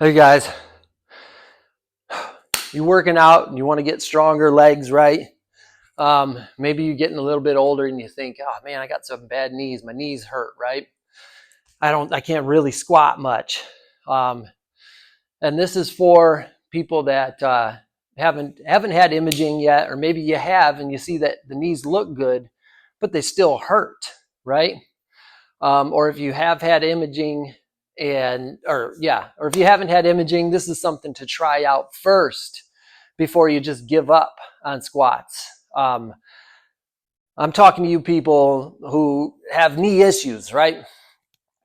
Hey guys, you working out and you want to get stronger legs, right? Maybe you're getting a little bit older and you think, oh man, I got some bad knees. My knees hurt, right? I can't really squat much. Um, and this is for people that haven't had imaging yet, or maybe you have and you see that the knees look good, but they still hurt, right? Or if you have had imaging or if you haven't had imaging, this is something to try out first before you just give up on squats. I'm talking to you people who have knee issues, right?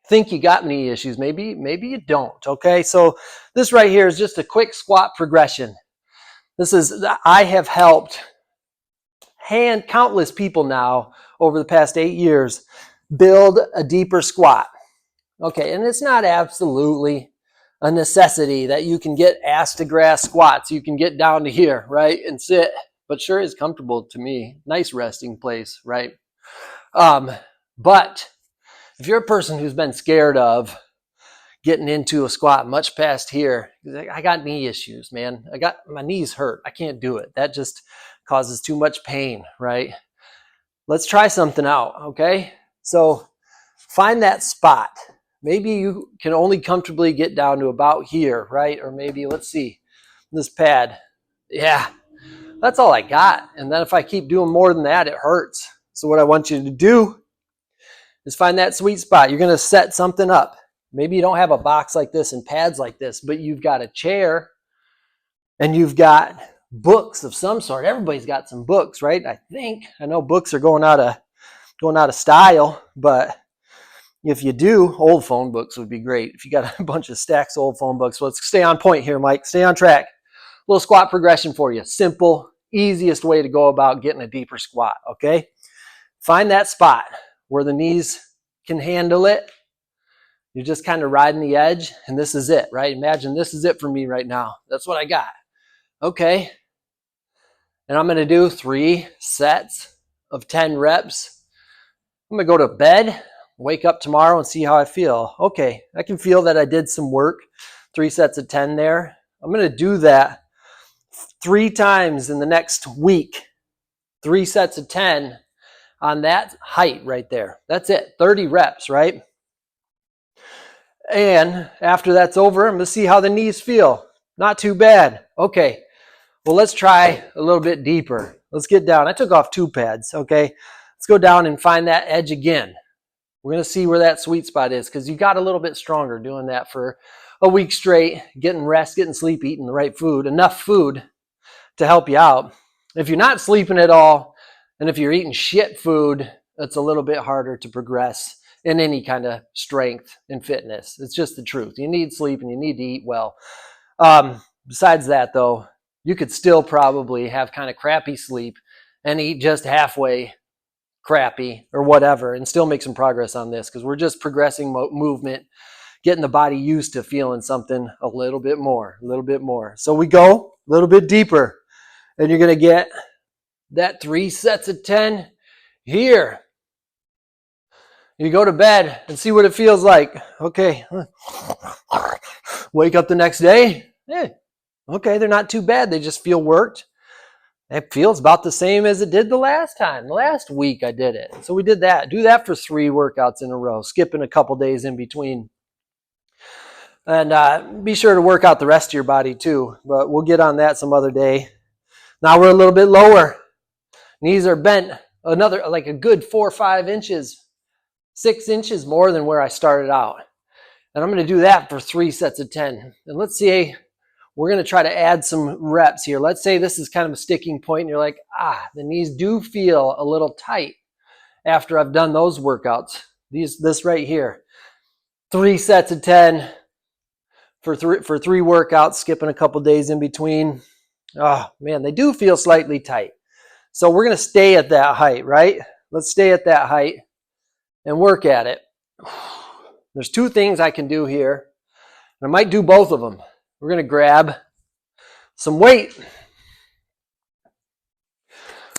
Think you got knee issues. Maybe you don't. Okay. So this right here is just a quick squat progression. I have helped countless people now over the past 8 years build a deeper squat. Okay, and it's not absolutely a necessity that you can get ass to grass squats. You can get down to here, right, and sit, but sure is comfortable to me. Nice resting place, right? But if you're a person who's been scared of getting into a squat much past here, I got knee issues, man. My knees hurt. I can't do it. That just causes too much pain, right? Let's try something out, okay? So find that spot. Maybe you can only comfortably get down to about here, right? Or maybe, let's see, this pad. Yeah, that's all I got. And then if I keep doing more than that, it hurts. So what I want you to do is find that sweet spot. You're going to set something up. Maybe you don't have a box like this and pads like this, but you've got a chair and you've got books of some sort. Everybody's got some books, right? I know books are going out of style, but if you do, old phone books would be great. If you got a bunch of stacks of old phone books, let's stay on point here, Mike. Stay on track. A little squat progression for you. Simple, easiest way to go about getting a deeper squat, okay? Find that spot where the knees can handle it. You're just kind of riding the edge, and this is it, right? Imagine this is it for me right now. That's what I got. Okay. And I'm going to do 3 sets of 10 reps. I'm going to go to bed, wake up tomorrow and see how I feel. Okay, I can feel that I did some work. 3 sets of 10 there. I'm going to do that 3 times in the next week. 3 sets of 10 on that height right there. That's it. 30 reps, right? And after that's over, I'm going to see how the knees feel. Not too bad. Okay, well, let's try a little bit deeper. Let's get down. I took off 2 pads, okay? Let's go down and find that edge again. We're going to see where that sweet spot is because you got a little bit stronger doing that for a week straight, getting rest, getting sleep, eating the right food, enough food to help you out. If you're not sleeping at all, and if you're eating shit food, it's a little bit harder to progress in any kind of strength and fitness. It's just the truth. You need sleep and you need to eat well. Besides that, though, you could still probably have kind of crappy sleep and eat just halfway crappy or whatever and still make some progress on this because we're just progressing movement, getting the body used to feeling something a little bit more. So we go a little bit deeper and you're going to get that 3 sets of 10 here. You go to bed and see what it feels like. Okay. Wake up the next day. Okay, they're not too bad. They just feel worked. It feels about the same as it did the last time. The last week I did it. So we did that. Do that for 3 workouts in a row, skipping a couple days in between. And be sure to work out the rest of your body too. But we'll get on that some other day. Now we're a little bit lower. Knees are bent another, like a good 4 or 5 inches, 6 inches more than where I started out. And I'm going to do that for 3 sets of 10. And let's see, we're going to try to add some reps here. Let's say this is kind of a sticking point and you're like, the knees do feel a little tight after I've done those workouts. This right here. 3 sets of 10 for 3 workouts, skipping a couple days in between. Oh man, they do feel slightly tight. So we're going to stay at that height, right? Let's stay at that height and work at it. There's 2 things I can do here. And I might do both of them. We're going to grab some weight.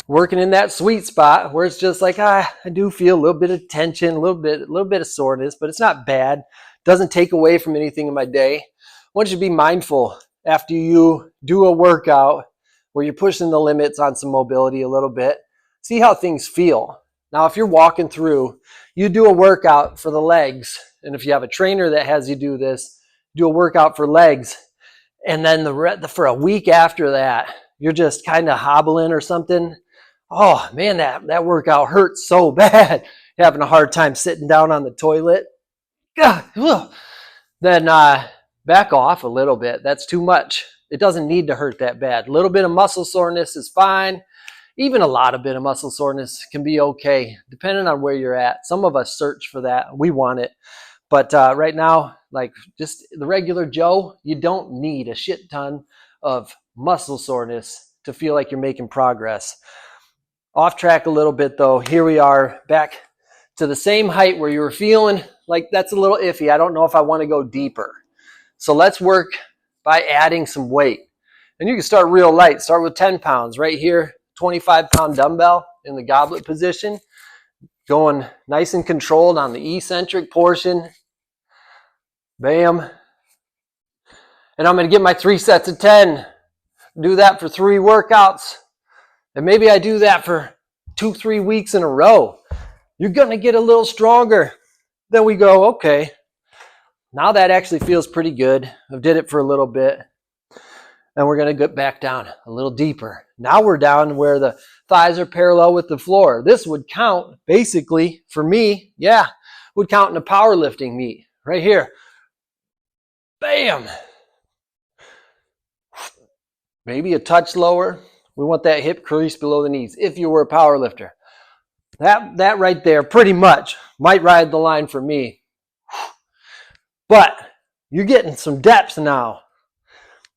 Working in that sweet spot where it's just like, I do feel a little bit of tension, a little bit of soreness, but it's not bad. Doesn't take away from anything in my day. want you to be mindful after you do a workout where you're pushing the limits on some mobility a little bit. See how things feel. Now, if you're walking through, you do a workout for the legs, and if you have a trainer that has you do this, do a workout for legs, and then for a week after that, you're just kind of hobbling or something. Oh man, that workout hurts so bad. You're having a hard time sitting down on the toilet. God, then back off a little bit. That's too much. It doesn't need to hurt that bad. A little bit of muscle soreness is fine. Even a lot of bit of muscle soreness can be okay, depending on where you're at. Some of us search for that. We want it. But right now, like just the regular Joe, you don't need a shit ton of muscle soreness to feel like you're making progress. Off track a little bit though. Here we are back to the same height where you were feeling like that's a little iffy. I don't know if I want to go deeper. So let's work by adding some weight. And you can start real light. Start with 10 pounds right here. 25-pound dumbbell in the goblet position, going nice and controlled on the eccentric portion. Bam. And I'm going to get my 3 sets of 10. Do that for 3 workouts. And maybe I do that for 2-3 weeks in a row. You're going to get a little stronger. Then we go, okay, now that actually feels pretty good. I've did it for a little bit. And we're going to get back down a little deeper. Now we're down where the thighs are parallel with the floor. This would count, basically, for me, would count in a powerlifting meet. Right here. Bam! Maybe a touch lower. We want that hip crease below the knees if you were a power lifter. That right there pretty much might ride the line for me. But you're getting some depth now.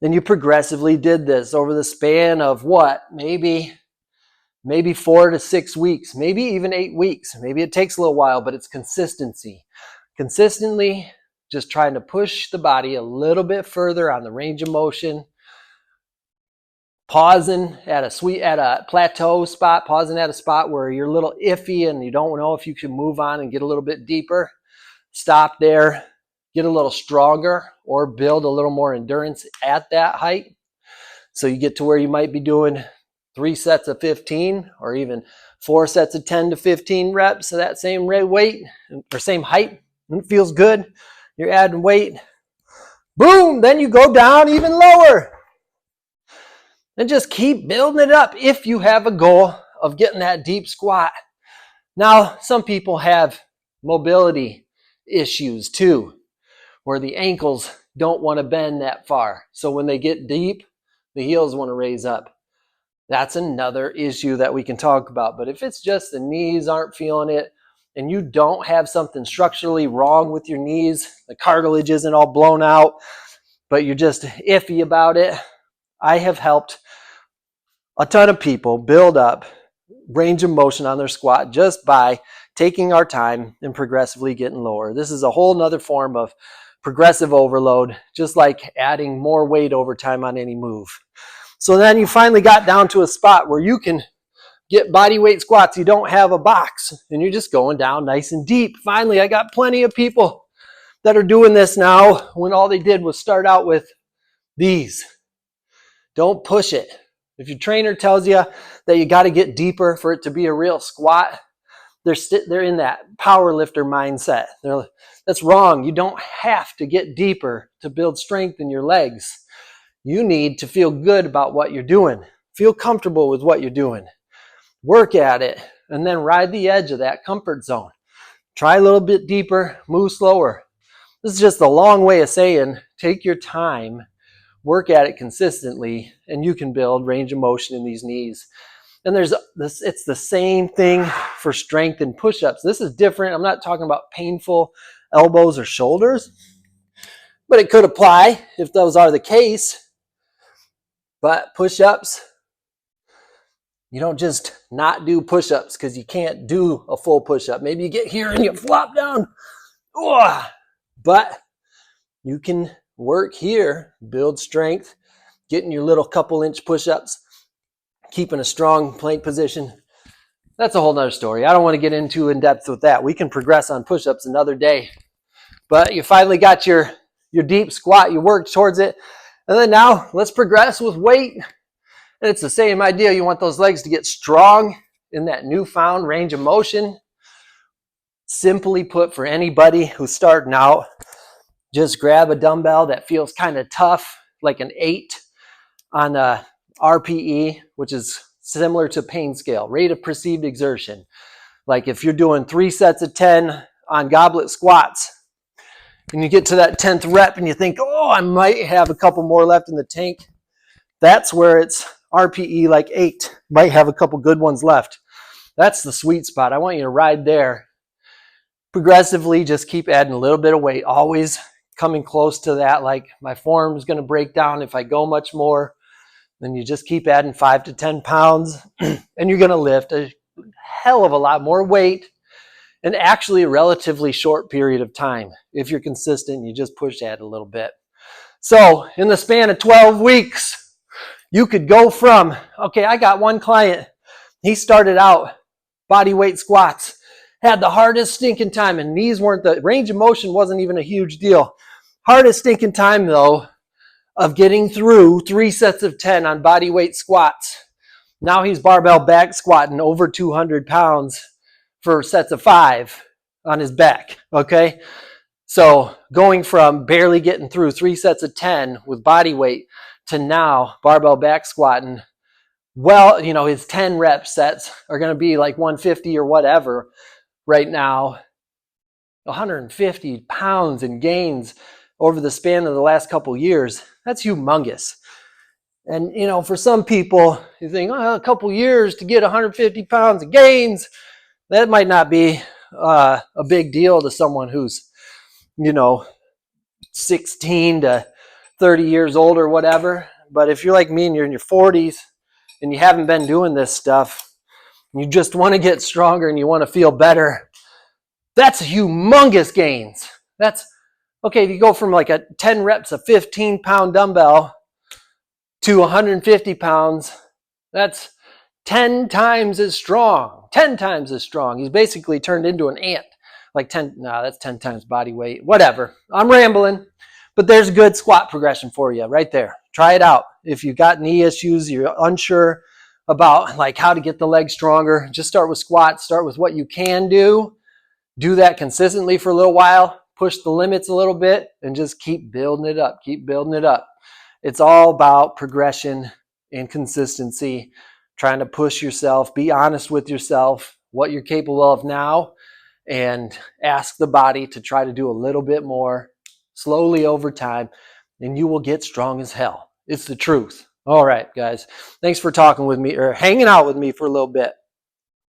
Then you progressively did this over the span of what? Maybe 4 to 6 weeks, maybe even 8 weeks. Maybe it takes a little while, but it's consistency. Consistently just trying to push the body a little bit further on the range of motion. Pausing at a plateau spot, pausing at a spot where you're a little iffy and you don't know if you can move on and get a little bit deeper. Stop there. Get a little stronger or build a little more endurance at that height. So you get to where you might be doing 3 sets of 15 or even 4 sets of 10 to 15 reps of that same weight or same height. And it feels good. You're adding weight. Boom! Then you go down even lower. And just keep building it up if you have a goal of getting that deep squat. Now, some people have mobility issues too, where the ankles don't want to bend that far. So when they get deep, the heels want to raise up. That's another issue that we can talk about. But if it's just the knees aren't feeling it and you don't have something structurally wrong with your knees, the cartilage isn't all blown out, but you're just iffy about it, I have helped a ton of people build up range of motion on their squat just by taking our time and progressively getting lower. This is a whole nother form of progressive overload, just like adding more weight over time on any move. So then you finally got down to a spot where you can get body weight squats. You don't have a box and you're just going down nice and deep. Finally, I got plenty of people that are doing this now when all they did was start out with these. Don't push it. If your trainer tells you that you got to get deeper for it to be a real squat, they're in that power lifter mindset. That's wrong. You don't have to get deeper to build strength in your legs. You need to feel good about what you're doing. Feel comfortable with what you're doing. Work at it and then ride the edge of that comfort zone. Try a little bit deeper, move slower. This is just a long way of saying take your time, work at it consistently, and you can build range of motion in these knees. And it's the same thing for strength and push-ups. This is different. I'm not talking about painful elbows or shoulders, but it could apply if those are the case. But push-ups, you don't just not do push-ups because you can't do a full push-up. Maybe you get here and you flop down. But you can work here, build strength, getting your little couple inch push-ups, keeping a strong plank position. That's a whole nother story. I don't want to get into in depth with that. We can progress on push-ups another day. But you finally got your your deep squat, you work towards it. And then now let's progress with weight. And it's the same idea. You want those legs to get strong in that newfound range of motion. Simply put, for anybody who's starting out, just grab a dumbbell that feels kind of tough, like an 8 on a RPE, which is similar to pain scale, rate of perceived exertion. Like if you're doing 3 sets of 10 on goblet squats, and you get to that 10th rep and you think, oh, I might have a couple more left in the tank, that's where it's RPE like 8. Might have a couple good ones left. That's the sweet spot. I want you to ride there. Progressively, just keep adding a little bit of weight, always coming close to that. Like my form is going to break down if I go much more. Then you just keep adding 5 to 10 pounds and you're going to lift a hell of a lot more weight in actually a relatively short period of time. If you're consistent, you just push that a little bit. So in the span of 12 weeks, you could go from, okay, I got one client. He started out body weight squats, had the hardest stinking time, and knees weren't, the range of motion wasn't even a huge deal. Hardest stinking time though of getting through 3 sets of 10 on body weight squats. Now he's barbell back squatting over 200 pounds for sets of 5 on his back, okay? So going from barely getting through 3 sets of 10 with body weight to now barbell back squatting, well, you know, his 10 rep sets are going to be like 150 or whatever right now. 150 pounds in gains over the span of the last couple years. That's humongous. And, you know, for some people, you think, oh, a couple years to get 150 pounds of gains, that might not be a big deal to someone who's, you know, 16 to 30 years old or whatever. But if you're like me and you're in your 40s and you haven't been doing this stuff, and you just want to get stronger and you want to feel better, that's humongous gains. That's, okay, if you go from like a 10 reps, a 15-pound dumbbell to 150 pounds, that's 10 times as strong. 10 times as strong. He's basically turned into an ant. Like 10, no, that's 10 times body weight. Whatever. I'm rambling. But there's a good squat progression for you right there. Try it out. If you've got knee issues, you're unsure about like how to get the legs stronger, just start with squats. Start with what you can do. Do that consistently for a little while. Push the limits a little bit and just keep building it up. Keep building it up. It's all about progression and consistency. Trying to push yourself, be honest with yourself, what you're capable of now, and ask the body to try to do a little bit more slowly over time, and you will get strong as hell. It's the truth. All right, guys. Thanks for talking with me or hanging out with me for a little bit.